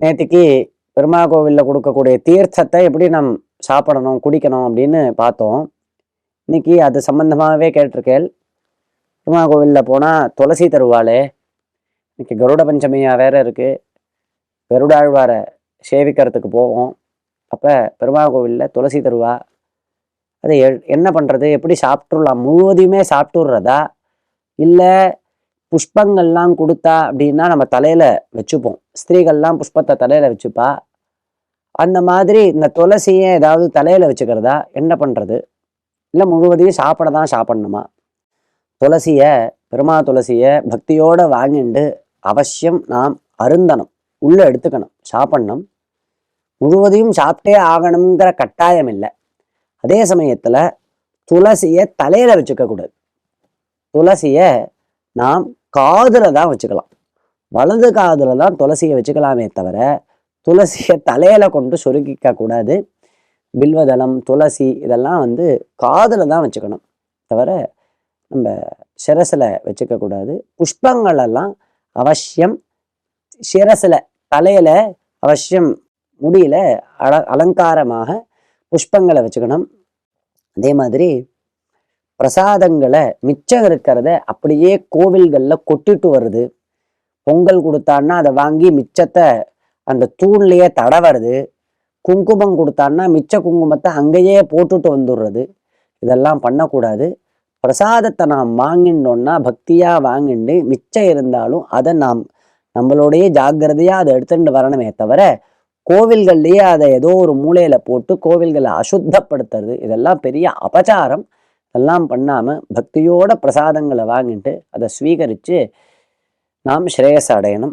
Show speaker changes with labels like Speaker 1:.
Speaker 1: நேத்திக்கு பெருமா கோவில்ல கொடுக்கக்கூடிய தீர்த்தத்தை எப்படி நாம் சாப்பிடணும் குடிக்கணும் அப்படின்னு பார்த்தோம். இன்னைக்கு அது சம்பந்தமாகவே கேட்டிருக்கேள். பெருமா கோவில்ல போனா துளசி தருவாளே. இன்னைக்கு கருட பஞ்சமியா வேற இருக்கு. கருடாழ்வார சேவிக்கிறதுக்கு போவோம். அப்ப பெருமா கோவில்ல துளசி தருவா. அதை என்ன பண்றது, எப்படி சாப்பிட்டுடலாம், முழுவதையுமே சாப்பிட்டுடுறதா, இல்ல புஷ்பங்கள்லாம் கொடுத்தா அப்படின்னா நம்ம தலையில வச்சுப்போம். ஸ்திரீகள்லாம் புஷ்பத்தை தலையில வச்சுப்பா. அந்த மாதிரி இந்த துளசியை ஏதாவது தலையில வச்சுக்கிறதா, என்ன பண்றது, இல்லை முழுவதையும் சாப்பிடணுமா? துளசிய, பெருமா துளசிய பக்தியோட வாங்கிண்டு அவசியம் நாம் அருந்தணும், உள்ள எடுத்துக்கணும், சாப்பிடணும். முழுவதையும் சாப்பிட்டே ஆகணுங்கிற கட்டாயம் இல்லை. அதே சமயத்துல துளசிய தலையில வச்சுக்க கூடாது. துளசிய நாம் காதுல தான் வச்சுக்கலாம். வலது காதுல தான் துளசியை வச்சுக்கலாமே தவிர துளசியை தலையில கொண்டு சொருகிக்க கூடாது. பில்வதளம், துளசி இதெல்லாம் காதுல தான் வச்சுக்கணும், தவிர நம்ம சிரசில் வச்சுக்க கூடாது. புஷ்பங்கள் எல்லாம் அவசியம் சிரசில், தலையில அவசியம், முடியில அலங்காரமாக புஷ்பங்களை வச்சுக்கணும். அதே மாதிரி பிரசாதங்களை மிச்சம் இருக்கிறத அப்படியே கோவில்கள்ல கொட்டிட்டு வருது. பொங்கல் கொடுத்தான்னா அதை வாங்கி மிச்சத்தை அந்த தூண்லயே தடவறது. குங்குமம் கொடுத்தான்னா மிச்ச குங்குமத்தை அங்கேயே போட்டுட்டு வந்துடுறது. இதெல்லாம் பண்ணக்கூடாது. பிரசாதத்தை நாம் வாங்கிட்டோம்னா பக்தியா வாங்கிண்டு மிச்சம் இருந்தாலும் அதை நாம் நம்மளோடைய ஜாக்கிரதையா அதை எடுத்துட்டு வரணுமே தவிர கோவில்கள்லயே அதை ஏதோ ஒரு மூலையில போட்டு கோவில்களை அசுத்தப்படுத்துறது இதெல்லாம் பெரிய அபச்சாரம். இதெல்லாம் பண்ணாம பக்தியோட பிரசாதங்களை வாங்கிட்டு அதை ஸ்வீகரித்து நாம் ஸ்ரேயஸ் அடையணும்.